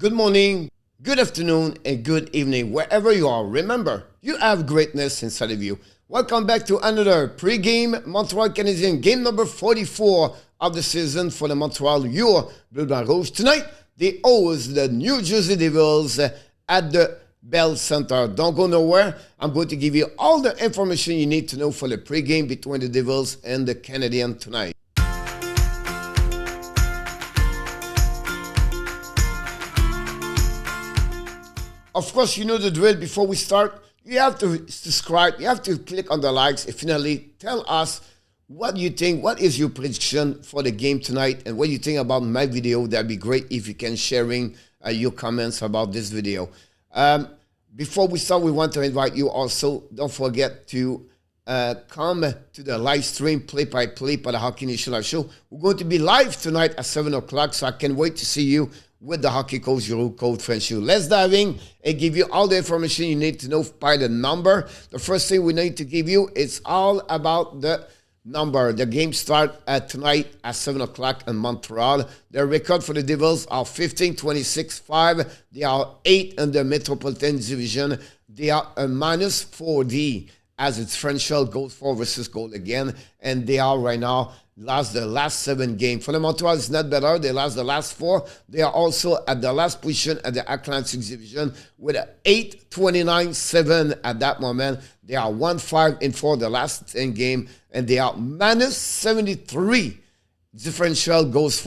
Good morning, good afternoon, and good evening, wherever you are. Remember, you have greatness inside of you. Welcome back to another pre-game Montreal Canadiens game number 44 of the season for the Montreal Bleu Blanc Rouge. Tonight, they host the New Jersey Devils at the Bell Center. Don't go nowhere. I'm going to give you all the information you need to know for the pre-game between the Devils and the Canadiens tonight. Of course, you know the drill. Before we start, you have to subscribe. You have to click on the likes. And finally, tell us what you think. What is your prediction for the game tonight? And what you think about my video? That'd be great if you can sharing your comments about this video. Before we start, we want to invite you also. Don't forget to come to the live stream play-by-play for the Hockey Nation Live Show. We're going to be live tonight at 7 o'clock, so I can't wait to see you with the hockey coach, your code FRENCHY'S. Let's dive in and give you all the information you need to know by the number. The first thing we need to give you is all about the number. The game starts tonight at 7 o'clock in Montreal. The record for the Devils are 15-26-5. They are 8 in the Metropolitan Division. They are a minus 4D as its differential goals for versus goal again. And they are right now lost the last 7 games. For the Montreal, it's not better. They lost the last 4. They are also at the last position at the Atlantic Division with 8-29-7 at that moment. They are 1-5-4 the last 10 games, and they are minus 73 differential goals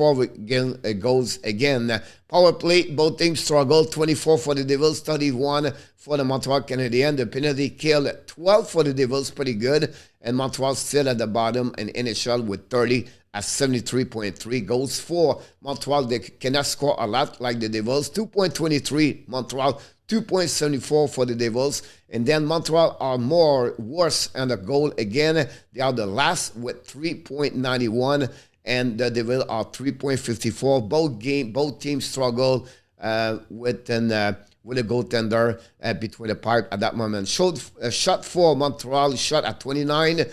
again. Power play, both teams struggle. 24 for the Devils, 31 for the Montreal Canadiens. The penalty kill, 12 for the Devils, pretty good. And Montreal still at the bottom in NHL with 30 at 73.3 goals for Montreal. They cannot score a lot like the Devils. 2.23 Montreal, 2.74 for the Devils. And then Montreal are worse on the goal again. They are the last with 3.91. And the Devils are 3.54. Both teams struggle with a goaltender between the pipe at that moment. Shot for Montreal, shot at 29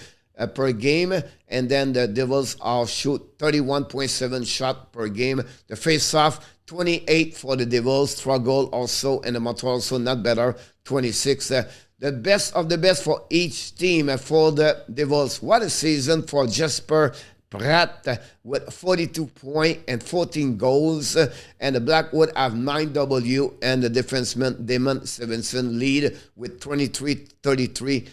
per game. And then the Devils are shoot 31.7 shot per game. The face-off, 28 for the Devils. Struggle also, and the Montreal also not better, 26. The best of the best for each team for the Devils. What a season for Jesper Bratt with 42 points and 14 goals. And the Blackwood have 9 W. And the defenseman Damon Stevenson lead with 23-33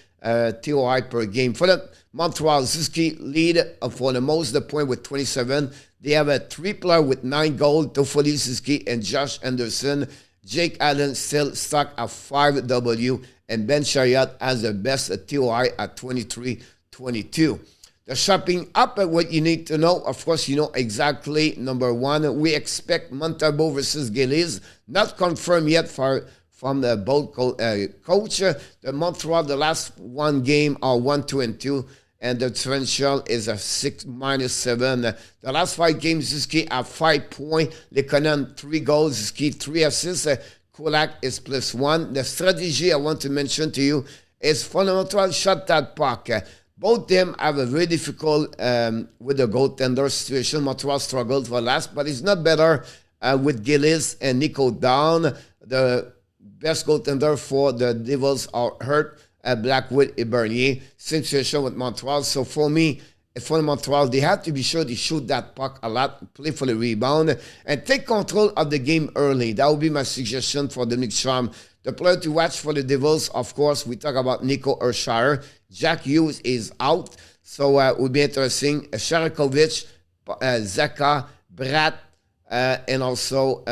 TOI per game. For the Montreal, Suzuki lead for the most the point with 27. They have a 3-player with 9 goals. Toffoli, Suzuki, and Josh Anderson. Jake Allen still stuck at 5 W. And Ben Chariot has the best TOI at 23-22. The shopping up at what you need to know. Of course, you know exactly. Number 1, we expect Montalbo versus Gillies. Not confirmed yet from the boat coach. The Montreal, the last 1 game are 1-2-2. And the differential is a 6-7. The last 5 games, Suzuki have 5 points. Lekonen 3 goals. Suzuki 3 assists. Kulak is +1. The strategy I want to mention to you is for the Montreal shot that puck. Both them have a very difficult with the goaltender situation. Montreal struggled for last, but it's not better with Gillies and Nico Down. The best goaltender for the Devils are hurt. Blackwood and Bernier. Same situation with Montreal. So for me, for Montreal, they have to be sure they shoot that puck a lot, play for the rebound, and take control of the game early. That would be my suggestion for Dominic Schramm. The player to watch for the Devils, of course, we talk about Nico Urshire. Jack Hughes is out, so it will be interesting. Sharakovich, Zaka, Bratt, and also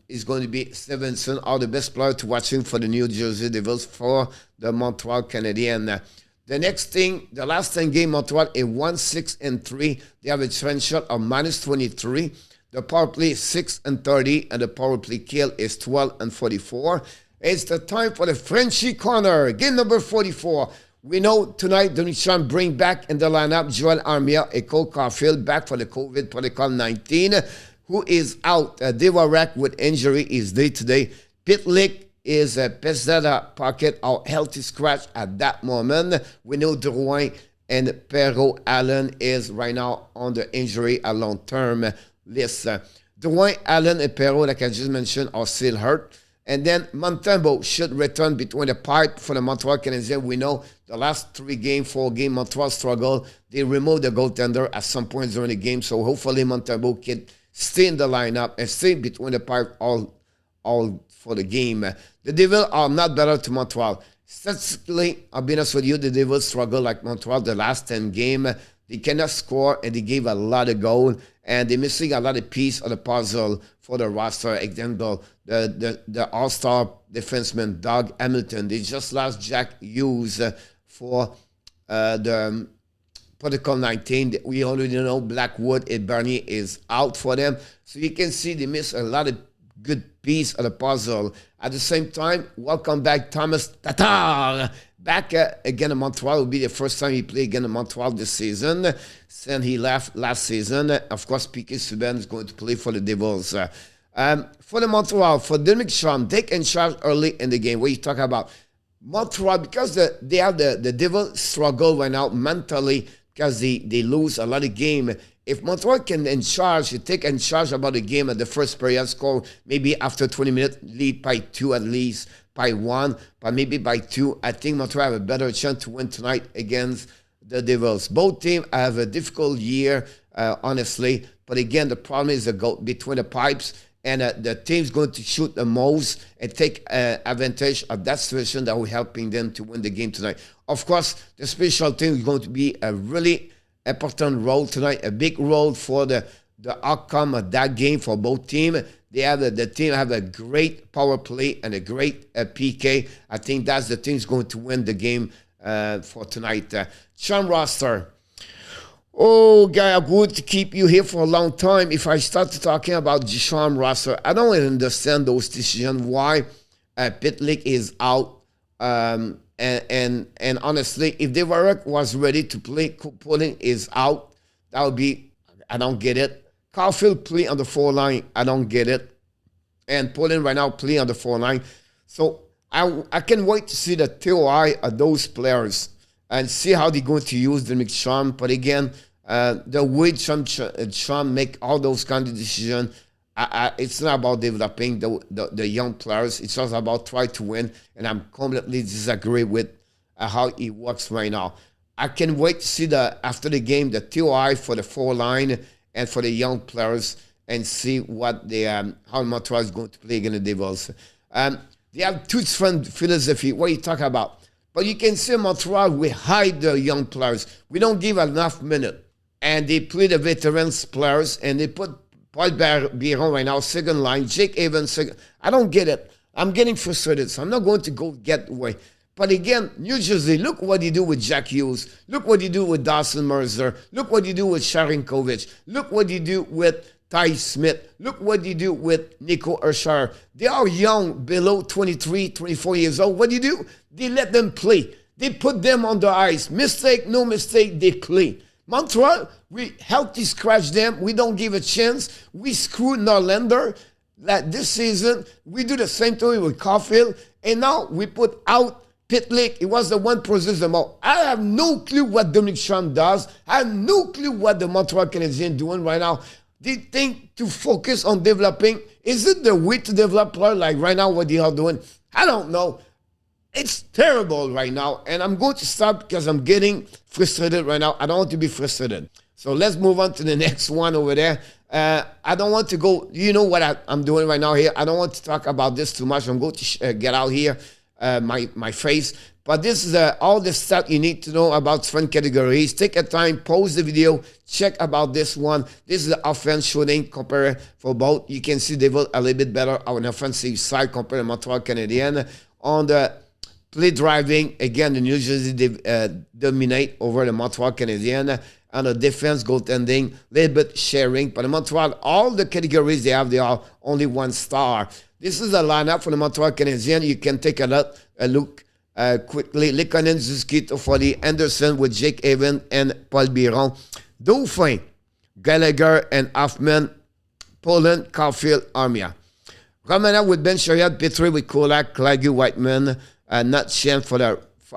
is going to be Stevenson are the best player to watching for the New Jersey Devils for the Montreal Canadiens. The next thing, the last 10 game, Montreal is 1-6-3. They have a differential of -23. The power play is 6-30, and the power play kill is 12-44. It's the time for the Frenchy Corner, game number 44. We know tonight Dominic Schramm bring back in the lineup Joel Armia and Cole Caulfield back for the COVID protocol 19, who is out. Devarak with injury is day today. Pitlick is a Pesada pocket or healthy scratch at that moment. We know Drouin and Perrault Allen is right now on the injury a long-term list. Dwayne Allen and Perrault, like I just mentioned, are still hurt. And then Montembeault should return between the pipe for the Montreal Canadiens. We know the last 4 games, Montreal struggled. They removed the goaltender at some point during the game. So hopefully Montembeault can stay in the lineup and stay between the pipe all for the game. The Devils are not better to Montreal. Statistically, I'll be honest with you, the Devils struggle like Montreal the last 10 games. They cannot score, and they gave a lot of goals, and they're missing a lot of pieces of the puzzle for the roster. Example, the all-star defenseman, Doug Hamilton. They just lost Jack Hughes for the Protocol 19. We already know Blackwood and Bernier is out for them. So you can see they miss a lot of good piece of the puzzle. At the same time, welcome back Thomas Tatar. Back again in Montreal. Will be the first time he played again in Montreal this season. Since he left last season. Of course, Piquet Subban is going to play for the Devils. For the Montreal, for Dominic Schramm, take in charge early in the game. What you talk about? Montreal, because they have the Devils struggle right now mentally because they lose a lot of game. If Montreal can take in charge about the game at the first period, score maybe after 20 minutes, lead by 2 at least, by 1, but maybe by 2, I think Montreal have a better chance to win tonight against the Devils. Both teams have a difficult year, honestly, but again, the problem is the goal between the pipes, and the team's going to shoot the most and take advantage of that situation that will helping them to win the game tonight. Of course, the special team is going to be a really important role tonight, a big role for the outcome of that game for both teams. They have the team have a great power play and a great PK. I think that's the team's going to win the game for tonight. Sean Roster. Oh, guy, I'm going to keep you here for a long time. If I start talking about Sean Roster, I don't understand those decisions. Why Pitlick is out. And honestly, if Devarek was ready to play, Pulling is out. That would be, I don't get it. Caulfield play on the 4 line, I don't get it. And Pulling right now play on the 4 line. So I can wait to see the TOI of those players and see how they're going to use the McShawn. But again, the way Sean make all those kind of decisions, it's not about developing the young players. It's just about trying to win. And I'm completely disagree with how it works right now. I can wait to see after the game, the TOI for the 4 line and for the young players and see what how Montreal is going to play against the Devils. They have two different philosophy. What are you talking about? But you can see Montreal, we hide the young players. We don't give enough minute. And they play the veterans players, and they put Paul Biron right now, second line, Jake Evans, second. I don't get it. I'm getting frustrated, so I'm not going to go get away. But again, New Jersey, look what you do with Jack Hughes. Look what you do with Dawson Mercer. Look what you do with Sharankovich. Look what you do with Ty Smith. Look what you do with Nico Urshar. They are young, below 23, 24 years old. What do? They let them play. They put them on the ice. Mistake, no mistake, they play. Montreal, we healthy scratch them. We don't give a chance. We screw Norlander. Like this season, we do the same thing with Caulfield. And now we put out Pitlick. It was the one process them out. I have no clue what Dominic Schramm does. I have no clue what the Montreal Canadiens doing right now. They think to focus on developing. Is it the way to develop player like right now what they are doing? I don't know. It's terrible right now. And I'm going to stop because I'm getting frustrated right now. I don't want to be frustrated. So let's move on to the next one over there. I don't want to go, you know what I'm doing right now here. I don't want to talk about this too much. I'm going to get out here my face. But this is all the stuff you need to know about different categories. Take a time, pause the video, check about this one. This is the offense shooting compared for both. You can see they were a little bit better on the offensive side compared to Montreal Canadiens. On the play driving, again, the New Jersey dominate over the Montreal Canadiens. On the defense, goaltending, a little bit sharing. But in Montreal, all the categories they have, they are only 1 star. This is a lineup for the Montreal Canadiens. You can take a look quickly. Lekonen, Zuski, Toffoli, Anderson with Jake Evans and Paul Biron. Dauphin, Gallagher and Hoffman. Poland, Caulfield, Armia. Romana with Ben Chariot, Petrie with Kulak, Clagy, Whiteman, not Shen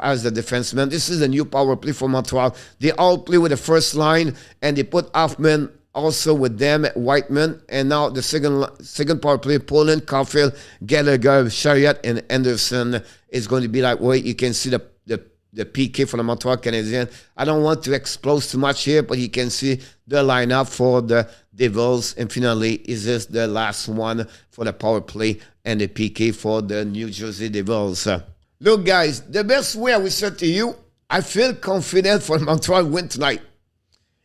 as the defenseman. This is a new power play for Montreal. They all play with the first line, and they put Hoffman also with them, Whiteman, and now the second power play, Poland, Caulfield, Gallagher, Chariot, and Anderson is going to be like, wait, you can see the PK for the Montreal Canadiens. I don't want to expose too much here, but you can see the lineup for the Devils. And finally, is this the last one for the power play and the PK for the New Jersey Devils. Look, guys, the best way I will say to you, I feel confident for Montreal win tonight.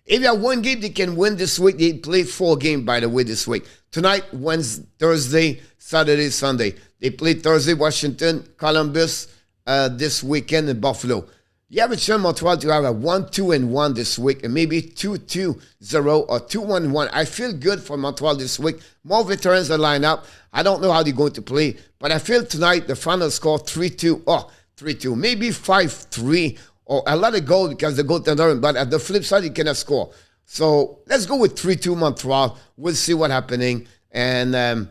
If you have one game they can win this week, they play 4 games, by the way, this week. Tonight, Wednesday, Thursday, Saturday, Sunday. They play Thursday, Washington, Columbus, this weekend in Buffalo. You have a chance, Montreal, to have a 1-2-1 this week, and maybe 2-2-0 or 2-1-1. I feel good for Montreal this week. More veterans are lined up. I don't know how they're going to play, but I feel tonight the final score 3-2, 3-2, maybe 5-3, or a lot of goals because the goaltender, but at the flip side, he cannot score. So let's go with 3-2 Montreal. We'll see what's happening. And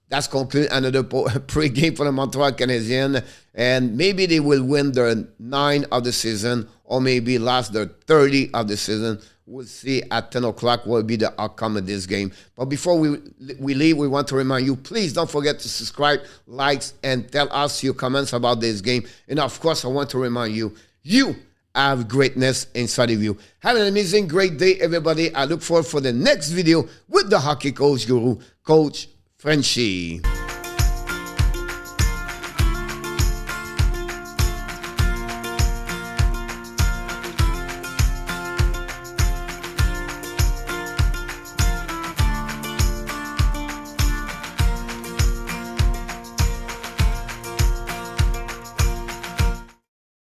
that's conclude another pre-game for the Montreal Canadiens. And maybe they will win their 9 of the season, or maybe last their 30 of the season. We'll see at 10 o'clock what will be the outcome of this game. But before we leave, we want to remind you, please don't forget to subscribe, likes, and tell us your comments about this game. And of course, I want to remind you, you have greatness inside of you. Have an amazing, great day, everybody. I look forward for the next video with the hockey coach guru, Coach Frenchy.